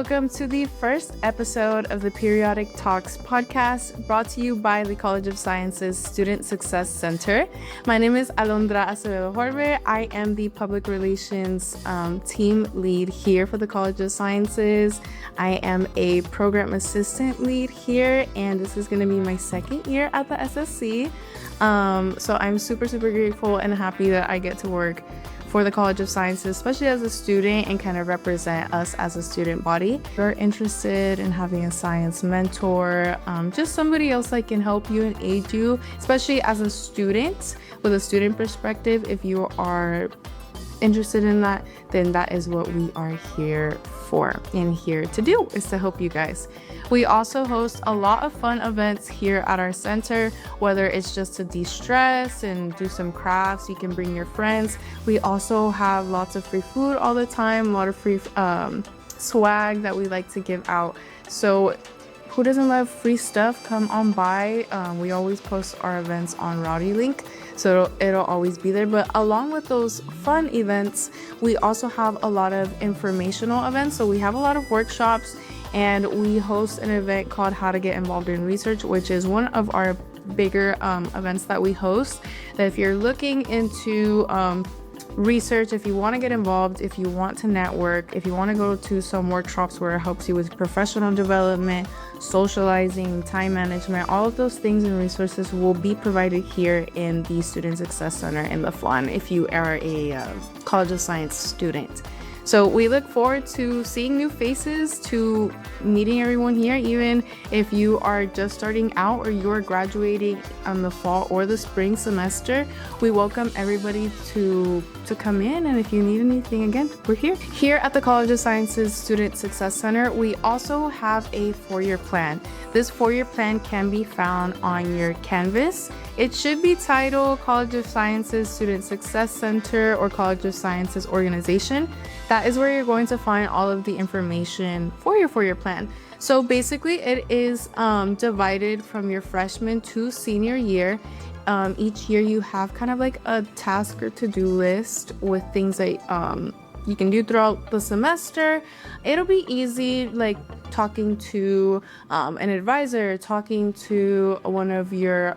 welcome to the first episode of the Periodic Talks podcast, brought to you by the College of Sciences Student Success Center. My name is Alondra Acevedo-Horbe. I am the Public Relations team lead here for the College of Sciences. I am a program assistant lead here, and this is going to be my second year at the SSC. So I'm super grateful and happy that I get to work for the College of Sciences, especially as a student, and kind of represent us as a student body. If you're interested in having a science mentor, just somebody else that can help you and aid you, especially as a student, with a student perspective, if you are interested in that, then that is what we are here for and here to do, is to help you guys. We also host a lot of fun events here at our center, whether it's just to de-stress and do some crafts. You can bring your friends. We also have lots of free food all the time, a lot of free swag that we like to give out. So who doesn't love free stuff? Come on by. We always post our events on Rowdy Link, so it'll always be there. But along with those fun events, we also have a lot of informational events. So we have a lot of workshops, and we host an event called How to Get Involved in Research, which is one of our bigger events that we host. That if you're looking into research, if you want to get involved, if you want to network, if you want to go to some workshops where it helps you with professional development, socializing, time management, all of those things and resources will be provided here in the Student Success Center in the Flan if you are a College of Science student. So we look forward to seeing new faces, to meeting everyone here, even if you are just starting out or you're graduating on the fall or the spring semester. We welcome everybody to come in, and if you need anything, again, we're here. Here at the College of Sciences Student Success Center, we also have a 4-year plan. This 4-year plan can be found on your Canvas. It should be titled College of Sciences Student Success Center or College of Sciences Organization. That is where you're going to find all of the information for your 4-year plan. So basically it is divided from your freshman to senior year. Each year you have kind of like a task or to-do list with things that you can do throughout the semester. It'll be easy, like talking to an advisor, talking to one of your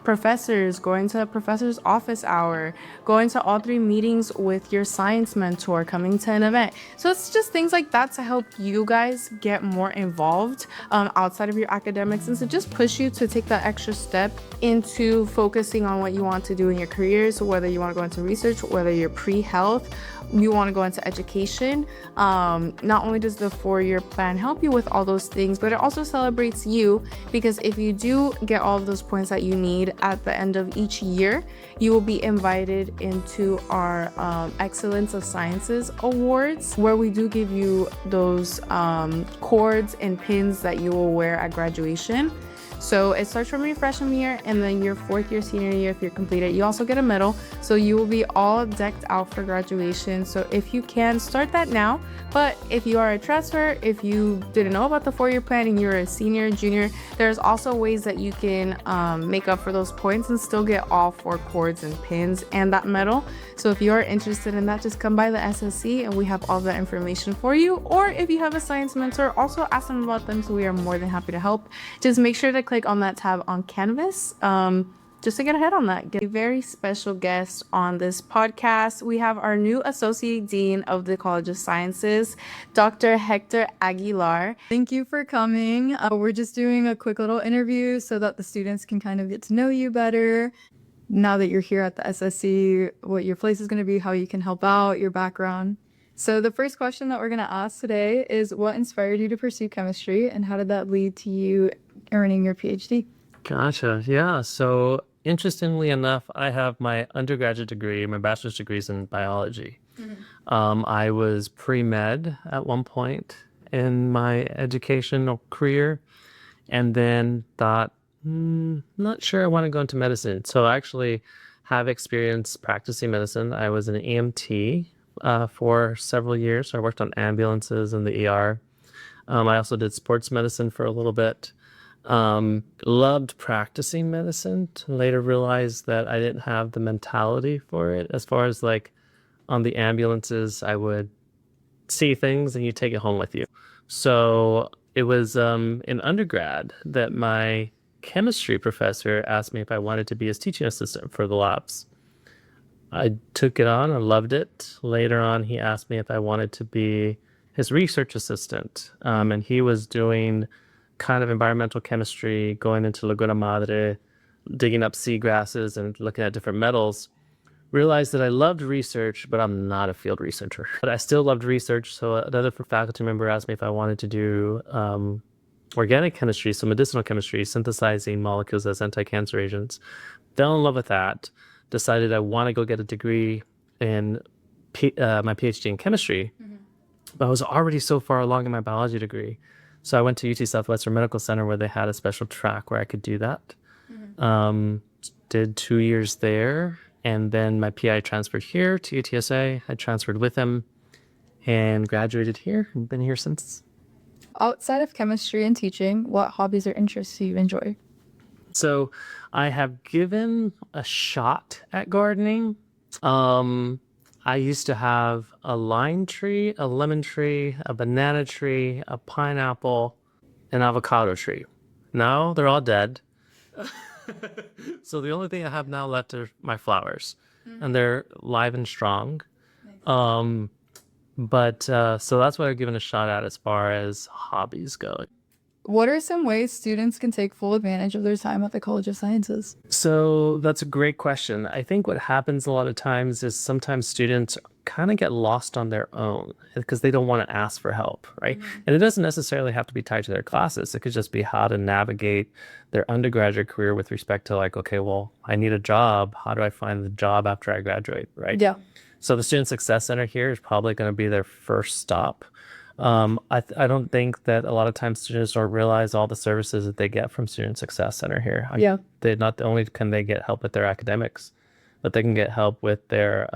professors, going to a professor's office hour, going to all 3 meetings with your science mentor, coming to an event. So it's just things like that to help you guys get more involved outside of your academics, and to just push you to take that extra step into focusing on what you want to do in your careers. So whether you want to go into research, whether you're pre-health, you want to go into education. Not only does the 4-year plan help you with all those things, but it also celebrates you, because if you do get all of those points that you need at the end of each year, you will be invited into our Excellence of Sciences Awards, where we do give you those cords and pins that you will wear at graduation. So it starts from your freshman year, and then your 4th year, senior year, if you're completed, you also get a medal. So you will be all decked out for graduation. So if you can, start that now. But if you are a transfer, if you didn't know about the 4-year plan and you're a senior, junior, there's also ways that you can make up for those points and still get all 4 cords and pins and that medal. So if you are interested in that, just come by the SSC and we have all the information for you. Or if you have a science mentor, also ask them about them. So we are more than happy to help. Just make sure to click on that tab on Canvas just to get ahead on that. Get a very special guest on this podcast. We have our new Associate Dean of the College of Sciences, Dr. Hector Aguilar. Thank you for coming. We're just doing a quick little interview so that the students can kind of get to know you better. Now that you're here at the SSC, what your place is going to be, how you can help out, your background. So the first question that we're going to ask today is, what inspired you to pursue chemistry, and how did that lead to you earning your PhD? Gotcha. Yeah. So interestingly enough, I have my undergraduate degree, my bachelor's degree is in biology. I was pre-med at one point in my educational career, and then thought, not sure I want to go into medicine. So I actually have experience practicing medicine. I was an EMT for several years. So I worked on ambulances in the ER. I also did sports medicine for a little bit. Loved practicing medicine. Later realized that I didn't have the mentality for it. As far as like on the ambulances, I would see things and you take it home with you. So it was in undergrad that my chemistry professor asked me if I wanted to be his teaching assistant for the labs. I took it on. I loved it. Later on, he asked me if I wanted to be his research assistant. And he was doing kind of environmental chemistry, going into Laguna Madre, digging up seagrasses and looking at different metals. Realized that I loved research, but I'm not a field researcher. But I still loved research. So another faculty member asked me if I wanted to do organic chemistry, so medicinal chemistry, synthesizing molecules as anti-cancer agents. Fell in love with that. Decided I want to go get a degree in my PhD in chemistry, but I was already so far along in my biology degree. So I went to UT Southwestern Medical Center where they had a special track where I could do that. Did 2 years there, and then my PI transferred here to UTSA. I transferred with him and graduated here and been here since. Outside of chemistry and teaching, what hobbies or interests do you enjoy? So I have given a shot at gardening. I used to have a lime tree, a lemon tree, a banana tree, a pineapple, an avocado tree. Now they're all dead. So the only thing I have now left are my flowers, and they're live and strong. But so that's what I've given a shot at as far as hobbies go. What are some ways students can take full advantage of their time at the College of Sciences? So that's a great question. I think what happens a lot of times is sometimes students kind of get lost on their own because they don't want to ask for help, right? And it doesn't necessarily have to be tied to their classes. It could just be how to navigate their undergraduate career with respect to like, okay, well, I need a job. How do I find the job after I graduate, right? Yeah. So the Student Success Center here is probably going to be their first stop. I don't think that a lot of times students don't realize all the services that they get from Student Success Center here. Yeah. They not only can they get help with their academics, but they can get help with their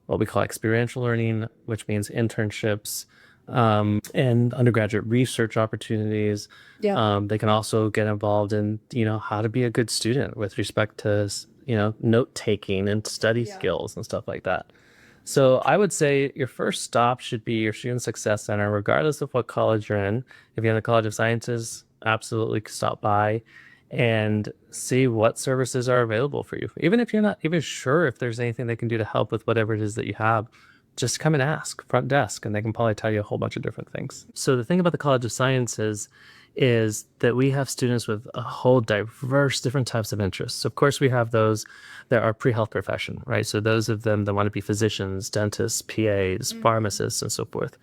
what we call experiential learning, which means internships and undergraduate research opportunities. Yeah. They can also get involved in, how to be a good student with respect to, note taking and study skills and stuff like that. So I would say your first stop should be your Student Success Center, regardless of what college you're in. If you're in the College of Sciences, absolutely stop by and see what services are available for you. Even if you're not even sure if there's anything they can do to help with whatever it is that you have, just come and ask front desk, and they can probably tell you a whole bunch of different things. So the thing about the College of Sciences is that we have students with a whole diverse different types of interests. Of course, we have those that are pre-health profession, right? So those of them that want to be physicians, dentists, PAs, pharmacists, and so forth.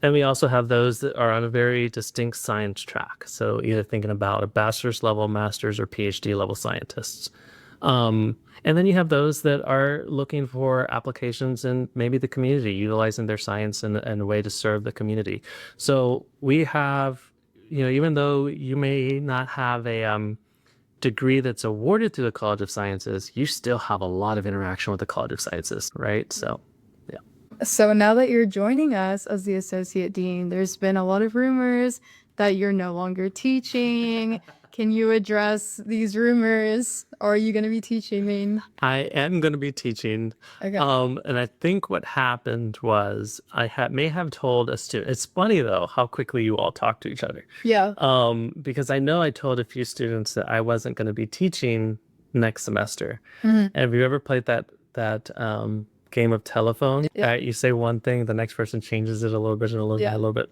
And we also have those that are on a very distinct science track. So either thinking about a bachelor's level, master's, or PhD level scientists. And then you have those that are looking for applications in maybe the community, utilizing their science in a way to serve the community. So we have, even though you may not have a degree that's awarded through the College of Sciences, you still have a lot of interaction with the College of Sciences, right? So, yeah. So now that you're joining us as the Associate Dean, there's been a lot of rumors that you're no longer teaching. Can you address these rumors, or are you going to be teaching? I am going to be teaching. Okay. And I think what happened was I may have told a student. It's funny, though, how quickly you all talk to each other. Yeah. Because I know I told a few students that I wasn't going to be teaching next semester. Mhm. And have you ever played that game of telephone? Yeah. You say one thing, the next person changes it a little bit and a little bit, Yeah. a little bit.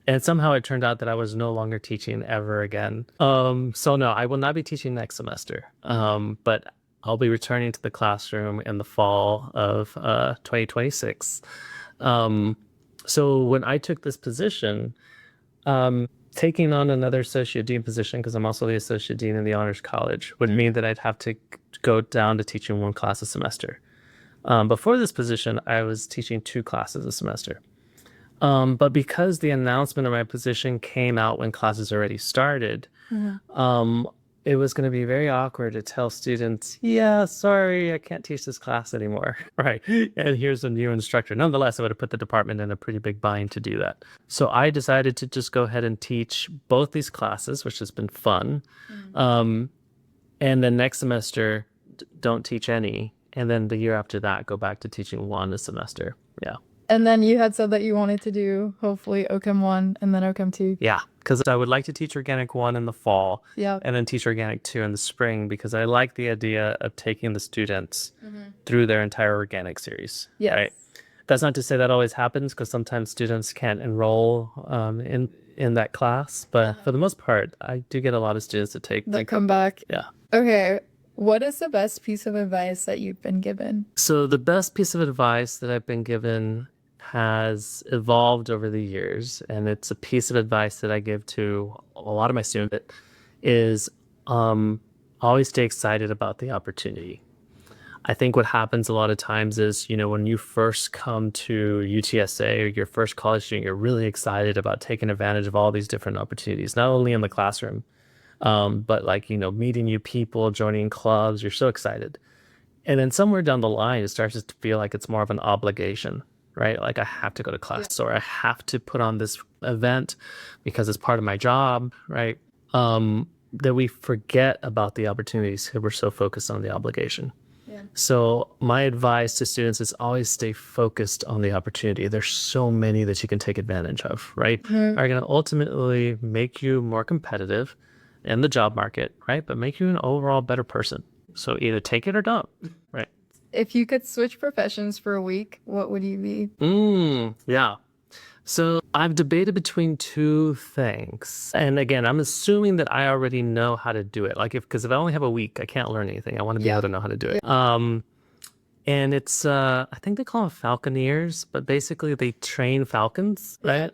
And somehow it turned out that I was no longer teaching ever again. So no, I will not be teaching next semester. But I'll be returning to the classroom in the fall of 2026. So when I took this position, taking on another associate dean position, because I'm also the associate dean in the honors college, would mean that I'd have to go down to teaching one class a semester. Before this position, I was teaching 2 classes a semester. But because the announcement of my position came out when classes already started, it was going to be very awkward to tell students, yeah, sorry, I can't teach this class anymore. Right. And here's a new instructor. Nonetheless, I would have put the department in a pretty big bind to do that. So I decided to just go ahead and teach both these classes, which has been fun. And then next semester, don't teach any. And then the year after that, go back to teaching one a semester. Yeah. And then you had said that you wanted to do hopefully OChem 1 and then OChem 2. Yeah, because I would like to teach Organic 1 in the fall Yeah. and then teach Organic 2 in the spring because I like the idea of taking the students through their entire organic series. Yes. Right? That's not to say that always happens because sometimes students can't enroll in that class. But for the most part, I do get a lot of students that take That come back. Yeah. Okay. What is the best piece of advice that you've been given? So the best piece of advice that I've been given has evolved over the years, and it's a piece of advice that I give to a lot of my students that is always stay excited about the opportunity. I think what happens a lot of times is, when you first come to UTSA or your first college student, you're really excited about taking advantage of all these different opportunities, not only in the classroom, but like, meeting new people, joining clubs, you're so excited. And then somewhere down the line, it starts to feel like it's more of an obligation, right? Like I have to go to class or I have to put on this event because it's part of my job, right? That we forget about the opportunities because we're so focused on the obligation. Yeah. So my advice to students is always stay focused on the opportunity. There's so many that you can take advantage of, right? Are going to ultimately make you more competitive in the job market, right? But make you an overall better person. So either take it or don't, right? If you could switch professions for a week, what would you be? Yeah. So I've debated between two things. And again, I'm assuming that I already know how to do it. Like because if I only have a week, I can't learn anything. I want to be able to know how to do it. And it's, I think they call them falconeers, but basically they train falcons, right?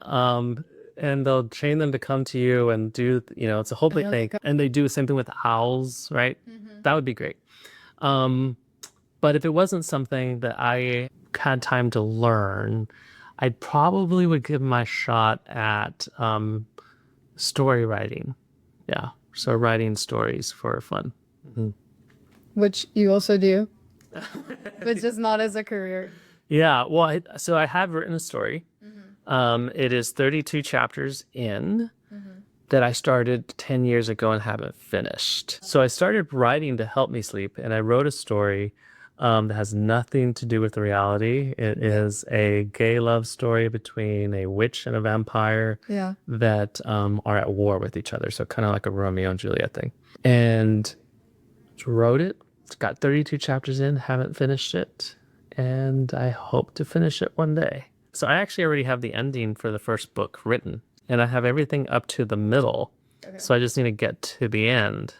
And they'll train them to come to you and do, it's a whole big thing. And they do the same thing with owls, right? That would be great. But if it wasn't something that I had time to learn, I probably would give my shot at story writing. Yeah. So writing stories for fun. Which you also do, but just not as a career. Yeah. Well, so I have written a story. It is 32 chapters in that I started 10 years ago and haven't finished. So I started writing to help me sleep, and I wrote a story that has nothing to do with the reality. It is a gay love story between a witch and a vampire that are at war with each other. So kind of like a Romeo and Juliet thing. And wrote it. It's got 32 chapters in, haven't finished it. And I hope to finish it one day. So I actually already have the ending for the first book written, and I have everything up to the middle. So I just need to get to the end.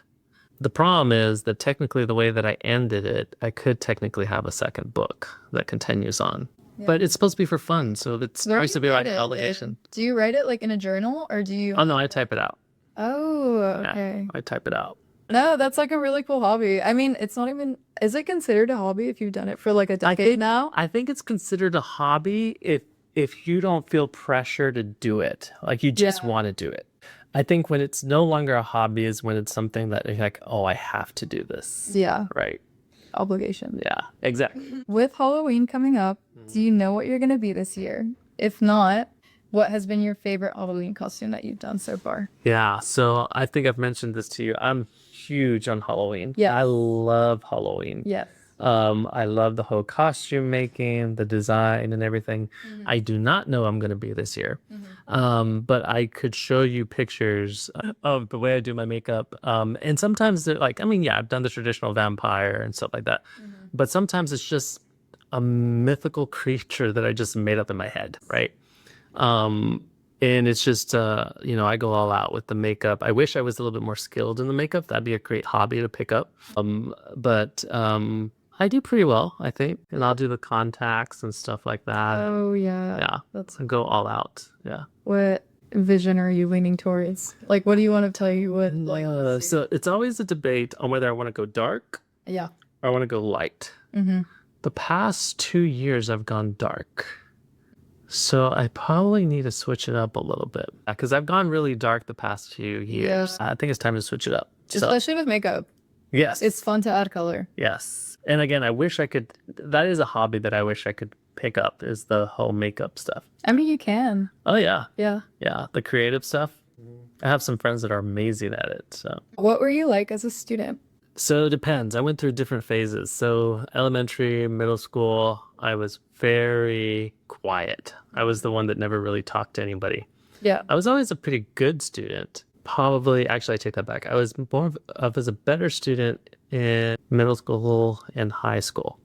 The problem is that technically the way that I ended it, I could technically have a second book that continues on. But it's supposed to be for fun, so it's supposed to be like an obligation. Do you write it like in a journal or do you? Oh, no, I type it out. Oh, okay. Yeah, I type it out. No, that's like a really cool hobby. I mean, it's not even, is it considered a hobby if you've done it for like a decade now? I think it's considered a hobby if you don't feel pressure to do it. Like you just want to do it. I think when it's no longer a hobby is when it's something that you're like, oh, I have to do this. Yeah. Right. Obligation. Yeah, exactly. With Halloween coming up, do you know what you're going to be this year? If not, what has been your favorite Halloween costume that you've done so far? Yeah, so I think I've mentioned this to you. I'm huge on Halloween. Yeah. I love Halloween. Yes. I love the whole costume making, the design and everything. I do not know I'm going to be this year. But I could show you pictures of the way I do my makeup. And sometimes they're like, I've done the traditional vampire and stuff like that. But sometimes it's just a mythical creature that I just made up in my head, right? And it's just, I go all out with the makeup. I wish I was a little bit more skilled in the makeup. That'd be a great hobby to pick up. But I do pretty well, I think. And I'll do the contacts and stuff like that. Oh, yeah. Yeah. I go all out. Yeah. What vision are you leaning towards? Like, what do you want to tell you with? So it's always a debate on whether I want to go dark Yeah. or I want to go light. The past 2 years, I've gone dark. So I probably need to switch it up a little bit because I've gone really dark the past few years. Yeah. I think it's time to switch it up. Especially with makeup. Yes. It's fun to add color. Yes. And again, I wish I could, that is a hobby that I wish I could pick up is the whole makeup stuff. I mean, you can. Oh, yeah. Yeah. Yeah. The creative stuff. I have some friends that are amazing at it. So What were you like as a student? So it depends. I went through different phases. So elementary, middle school, I was very quiet. I was the one that never really talked to anybody. Yeah. I was always a pretty good student. Probably, actually, I take that back. I was more of as a better student in middle school and high school.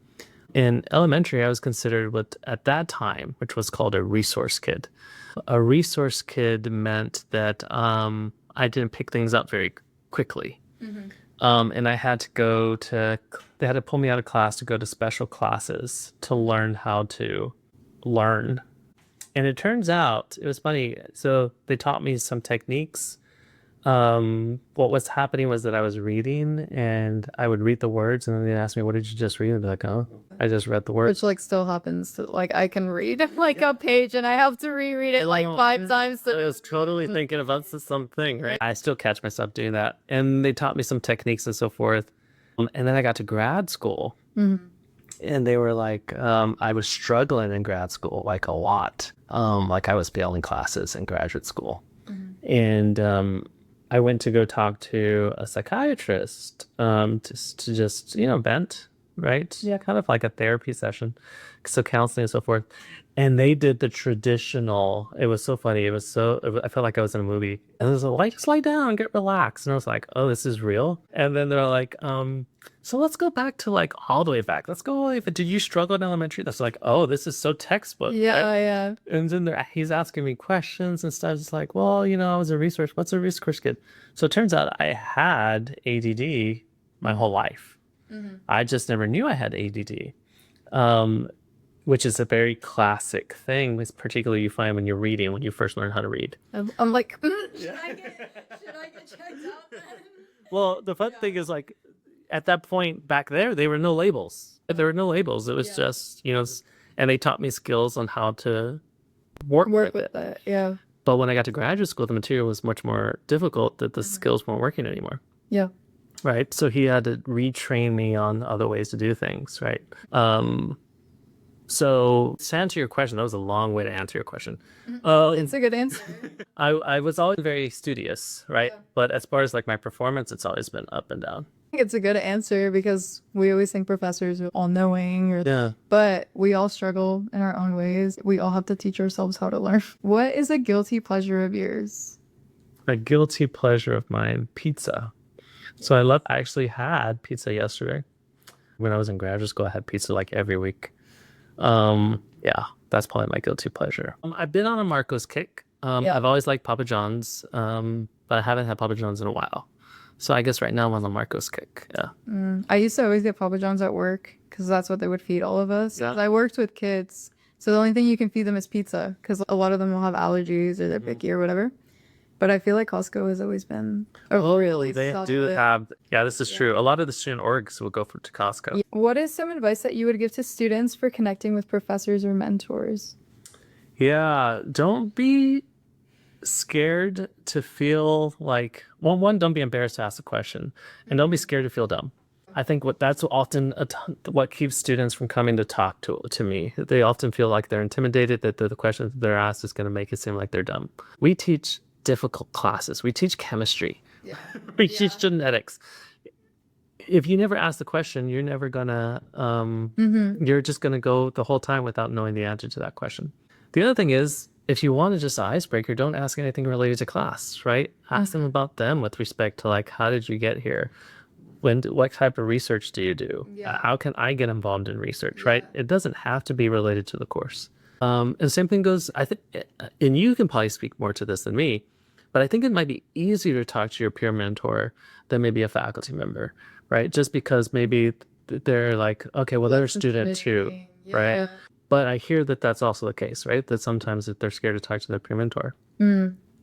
In elementary, I was considered what at that time, which was called a resource kid. A resource kid meant that I didn't pick things up very quickly. And I had to they had to pull me out of class to go to special classes to learn how to learn. And it turns out, it was funny. So they taught me some techniques. What was happening was that I was reading and I would read the words and then they'd ask me, what did you just read? I'd be like, oh, I just read the words. Which like still happens to, like, I can read like a page and I have to reread it like 5 times. I was totally thinking about something, right? I still catch myself doing that. And they taught me some techniques and so forth. And then I got to grad school. And they were like, I was struggling in grad school, like a lot. Like I was failing classes in graduate school. And I went to go talk to a psychiatrist to just, vent, right? Yeah, kind of like a therapy session. So counseling and so forth. And they did the traditional, it was so funny. I felt like I was in a movie. And it was like, just lie down, get relaxed. And I was like, oh, this is real? And then they're like, so let's go back to like all the way back. Let's go all the way back. Did you struggle in elementary? That's like, oh, this is so textbook. Yeah, right? yeah. And then he's asking me questions and stuff. It's like, well, I was what's a resource kid? So it turns out I had ADD my whole life. I just never knew I had ADD. Which is a very classic thing, particularly you find when you're reading, when you first learn how to read. I'm like, should I get checked out then? Well, the fun thing is like, at that point back there were no labels. There were no labels. It was just, and they taught me skills on how to work with it. Yeah. But when I got to graduate school, the material was much more difficult that the skills weren't working anymore. Yeah. Right. So he had to retrain me on other ways to do things. Right. So to answer your question, that was a long way to answer your question. It's a good answer. I was always very studious, right? Yeah. But as far as like my performance, it's always been up and down. I think it's a good answer because we always think professors are all knowing, but we all struggle in our own ways. We all have to teach ourselves how to learn. What is a guilty pleasure of yours? A guilty pleasure of mine, pizza. So I actually had pizza yesterday. When I was in graduate school, I had pizza like every week. Yeah, that's probably my guilty pleasure. I've been on a Marco's kick. I've always liked Papa John's, but I haven't had Papa John's in a while. So I guess right now I'm on the Marco's kick. Yeah. I used to always get Papa John's at work because that's what they would feed all of us. Yeah. I worked with kids, so the only thing you can feed them is pizza because a lot of them will have allergies or they're picky or whatever. But I feel like Costco has always been really they do have. Yeah, this is true. A lot of the student orgs will go to Costco. What is some advice that you would give to students for connecting with professors or mentors? Yeah, don't be scared to feel like, one, don't be embarrassed to ask a question, and don't be scared to feel dumb. I think that's often what keeps students from coming to talk to me. They often feel like they're intimidated that the questions they're asked is going to make it seem like they're dumb. We teach difficult classes. We teach chemistry. Yeah. We teach genetics. If you never ask the question, you're never gonna you're just gonna go the whole time without knowing the answer to that question. The other thing is, if you want to just an icebreaker, don't ask anything related to class, right? Ask them about them with respect to like, how did you get here? What type of research do you do? Yeah. How can I get involved in research, right? It doesn't have to be related to the course. And the same thing goes, I think, and you can probably speak more to this than me, but I think it might be easier to talk to your peer mentor than maybe a faculty member, right? Just because maybe they're like, okay, well, they're a student too, right? But I hear that that's also the case, right? That sometimes if they're scared to talk to their peer mentor.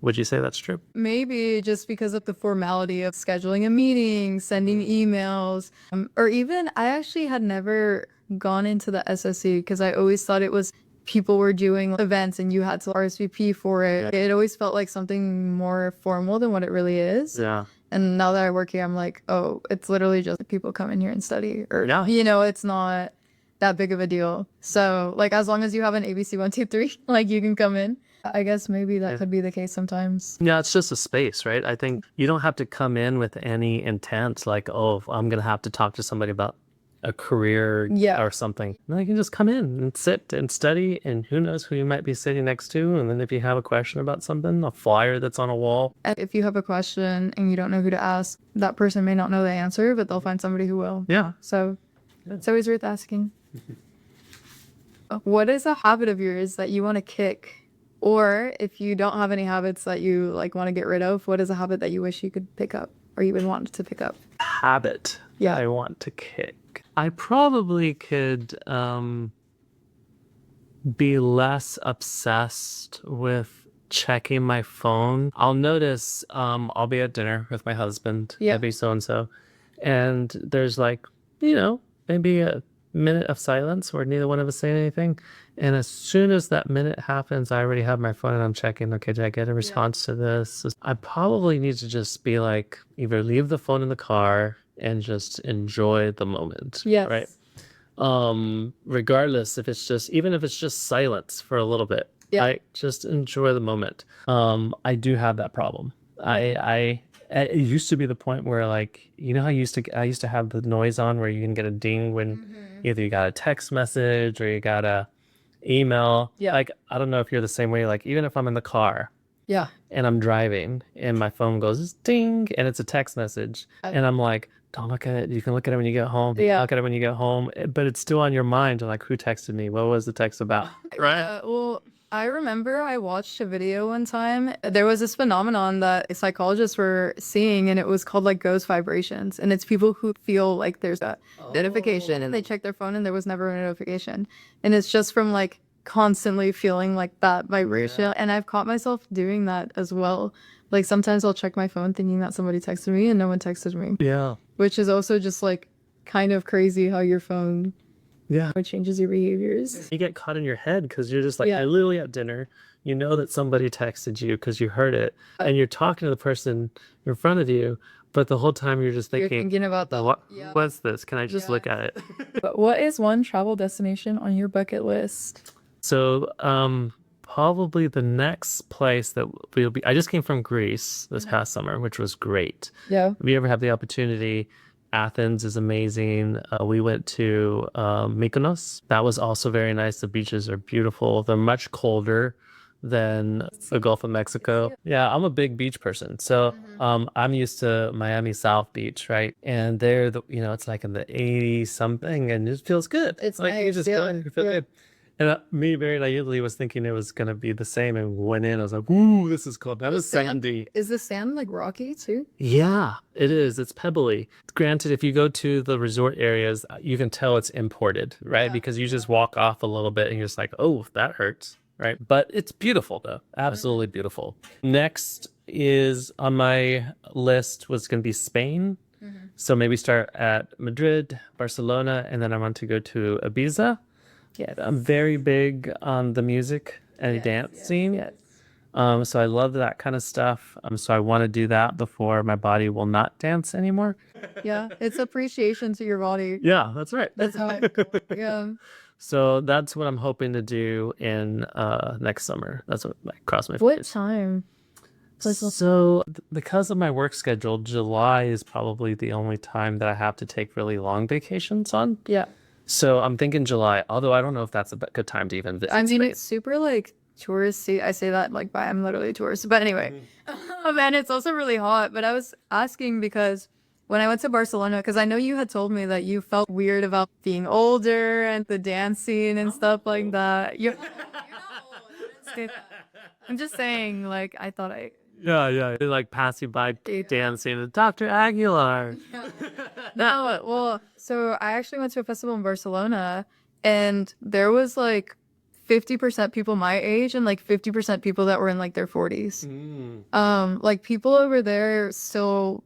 Would you say that's true? Maybe just because of the formality of scheduling a meeting, sending emails, or even I actually had never gone into the SSC because I always thought it was people were doing events and you had to RSVP for it. It always felt like something more formal than what it really is. Yeah. And now that I work here, I'm like, oh, it's literally just people come in here and study. Or, it's not that big of a deal. So, like, as long as you have an ABC 1, 2, 3, like, you can come in. I guess maybe that could be the case sometimes. Yeah, it's just a space, right? I think you don't have to come in with any intent like, oh, I'm going to have to talk to somebody about a career Yeah. or something. No, you can just come in and sit and study, and who knows who you might be sitting next to. And then if you have a question about something, a flyer that's on a wall. And if you have a question and you don't know who to ask, that person may not know the answer, but they'll find somebody who will. Yeah. So it's always worth asking. What is a habit of yours that you want to kick? Or if you don't have any habits that you like want to get rid of, what is a habit that you wish you could pick up or you would want to pick up? Habit Yeah. I want to kick. I probably could be less obsessed with checking my phone. I'll notice I'll be at dinner with my husband, Yeah. maybe so-and-so, and there's like, maybe a minute of silence where neither one of us say anything. And as soon as that minute happens, I already have my phone and I'm checking, okay, did I get a response to this? I probably need to just be like, either leave the phone in the car and just enjoy the moment. Yes. Right. Regardless if it's just, even if it's just silence for a little bit, Yeah. I just enjoy the moment. I do have that problem. It used to be the point where, like, how I used to have the noise on where you can get a ding when either you got a text message or you got a email. Yeah. Like, I don't know if you're the same way. Like, even if I'm in the car Yeah. and I'm driving and my phone goes ding and it's a text message and I'm like, don't look at it. You can look at it when you get home. Yeah. Look at it when you get home. But it's still on your mind. Like, who texted me? What was the text about? Right? Well, I remember I watched a video one time. There was this phenomenon that psychologists were seeing, and it was called like ghost vibrations. And it's people who feel like there's a notification and they check their phone and there was never a notification. And it's just from like constantly feeling like that vibration. Yeah. And I've caught myself doing that as well. Like sometimes I'll check my phone thinking that somebody texted me and no one texted me. Yeah. Which is also just like kind of crazy how your phone changes your behaviors. You get caught in your head because you're just like, Yeah. I literally at dinner, you know that somebody texted you because you heard it and you're talking to the person in front of you, but the whole time you're just You're thinking, thinking about that. what's this? Can I just look at it? But what is one travel destination on your bucket list? So probably the next place that we'll be, I just came from Greece this past summer, which was great. Yeah. If you ever have the opportunity, Athens is amazing. We went to Mykonos. That was also very nice. The beaches are beautiful. They're much colder than the Gulf of Mexico. Yeah, I'm a big beach person. So I'm used to Miami South Beach, right? And there, it's like in the 80s something and it feels good. It's like nice. you just go and you feel good. And me very naively was thinking it was going to be the same and went in. I was like, ooh, this is cold. That is sandy. Is the sand like rocky too? Yeah, it is. It's pebbly. Granted, if you go to the resort areas, you can tell it's imported, right? Because you just walk off a little bit and you're just like, oh, that hurts, right? But it's beautiful though. Absolutely beautiful. Next is on my list was going to be Spain. So maybe start at Madrid, Barcelona, and then I want to go to Ibiza. Yeah, I'm very big on the music and dance scene. Yes. So I love that kind of stuff. So I want to do that before my body will not dance anymore. Yeah, it's appreciation to your body. Yeah, that's right. That's how yeah. So that's what I'm hoping to do in next summer. That's what cross my What fingers. time? So because of my work schedule, July is probably the only time that I have to take really long vacations on. Yeah. So I'm thinking July, although I don't know if that's a good time to even visit I mean, Spain. it's super like touristy. I say that like I'm literally a tourist. But anyway, and it's also really hot. But I was asking because when I went to Barcelona, because I know you had told me that you felt weird about being older and the dancing and stuff like that. You're not old. I'm just saying, like, I thought Yeah. They like pass you by dancing. Dr. Aguilar. No, well, so I actually went to a festival in Barcelona and there was like 50% people my age and like 50% people that were in like their 40s. Like people over there still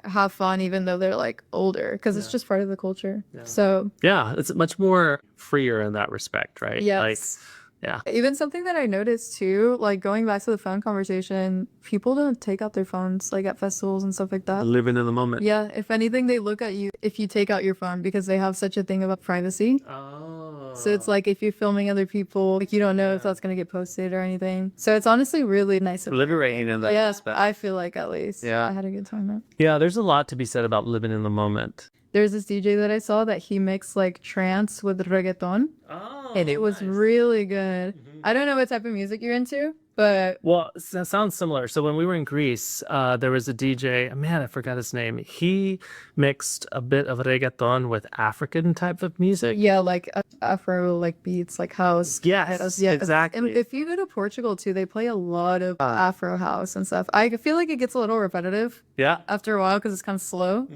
have fun even though they're like older because it's just part of the culture. So Yeah, it's much more freer in that respect, right? yes. Like, yeah. Even something that I noticed too, like going back to the phone conversation, people don't take out their phones like at festivals and stuff like that. Living in the moment. Yeah, if anything, they look at you if you take out your phone because they have such a thing about privacy. Oh. So it's like if you're filming other people, like you don't know if that's gonna get posted or anything. So it's honestly really nice. Liberating in that Yes, aspect. I feel like at least. Yeah. I had a good time there. Yeah, there's a lot to be said about living in the moment. There's this DJ that I saw that he mixed like trance with reggaeton, Oh, and it was really good. I don't know what type of music you're into, but Well, that sounds similar. So when we were in Greece, there was a DJ. Man, I forgot his name. He mixed a bit of reggaeton with African type of music. yeah, like Afro like beats, like house. Yes, Yeah, exactly. And if you go to Portugal too, they play a lot of Afro house and stuff. I feel like it gets a little repetitive Yeah, after a while because it's kind of slow,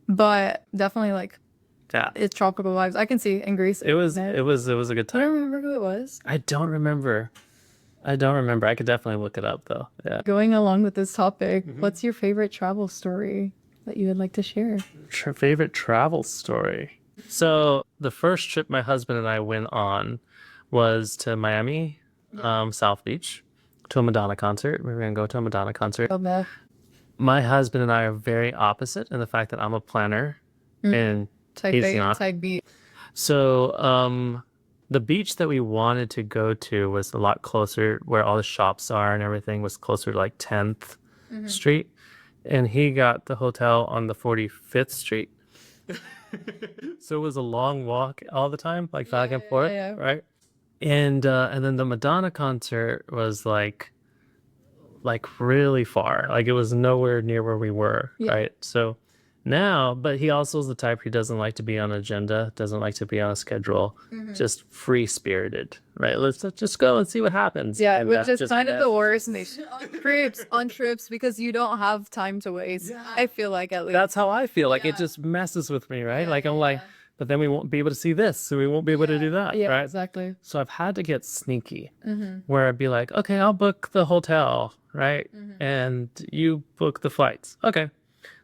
but definitely like yeah. it's tropical vibes. I can see in Greece. It was a good I time. don't remember who it was. I don't remember. I could definitely look it up though. Yeah. Going along with this topic, what's your favorite travel story that you would like to share? Favorite travel story. So the first trip my husband and I went on was to Miami, South Beach, to a Madonna concert. We were gonna go to a Madonna concert. Oh, man. My husband and I are very opposite in the fact that I'm a planner and Type he's A, not. type B. So the beach that we wanted to go to was a lot closer where all the shops are and everything was closer to like 10th Street. And he got the hotel on the 45th Street. So it was a long walk all the time, like back and forth, yeah. right? And then the Madonna concert was like really far. Like it was nowhere near where we were, right? So now, but he also is the type who doesn't like to be on an agenda, doesn't like to be on a schedule, just free spirited, right? Let's just go and see what happens. Yeah, And which that is just kind of messed- the worst. On trips because you don't have time to waste. I feel like at least. That's how I feel. Like it just messes with me, right? Like I'm like, but then we won't be able to see this, so we won't be able to do that, Yeah, right? exactly. So I've had to get sneaky, where I'd be like, okay, I'll book the hotel, right? And you book the flights, okay.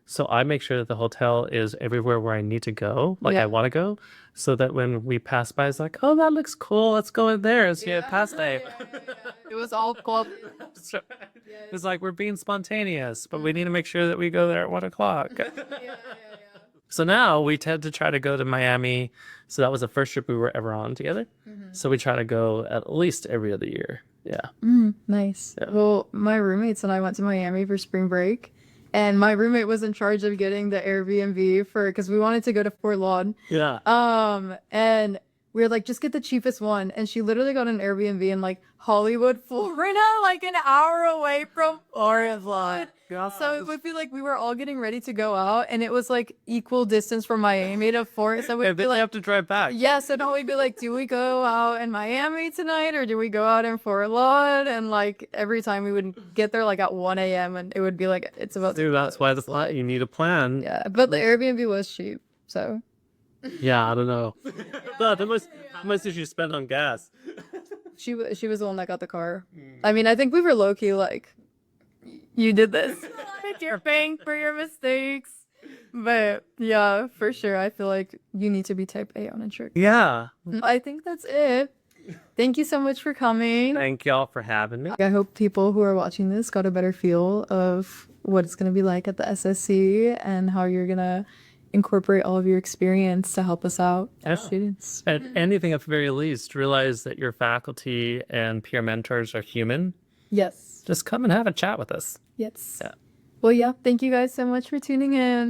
So I make sure that the hotel is everywhere where I need to go, like I want to go, so that when we pass by, it's like, oh, that looks cool. Let's go in there and see it past day. It was all club. So, it's like we're being spontaneous, but we need to make sure that we go there at 1 o'clock. So now we tend to try to go to Miami. So that was the first trip we were ever on together. So we try to go at least every other year. Yeah. Nice. Well, my roommates and I went to Miami for spring break, and my roommate was in charge of getting the Airbnb because we wanted to go to Fort Lauderdale. Yeah. And we were like, just get the cheapest one. And she literally got an Airbnb in like Hollywood, Florida, like an hour away from Fort Lauderdale. So it would be like we were all getting ready to go out, and it was like equal distance from Miami to Fort. So we'd And be then like, they have to drive back. yeah, so now we'd be like, do we go out in Miami tonight or do we go out in Fort Lauderdale? And like every time we would get there like at 1 a.m. and it would be like, it's about Dude, that's why you need a plan. yeah, but the Airbnb was cheap. So Yeah, I don't know. But how much did you spend on gas? she was the one that got the car. I mean, I think we were low key like, you did this. You're paying for your mistakes. But yeah, for sure. I feel like you need to be type A on a trip. Yeah. I think that's it. Thank you so much for coming. Thank y'all for having me. I hope people who are watching this got a better feel of what it's going to be like at the SSC and how you're going to incorporate all of your experience to help us out as students. At anything at the very least, realize that your faculty and peer mentors are human. Yes. Just come and have a chat with us. Yes. Yeah. Well, yeah. Thank you guys so much for tuning in.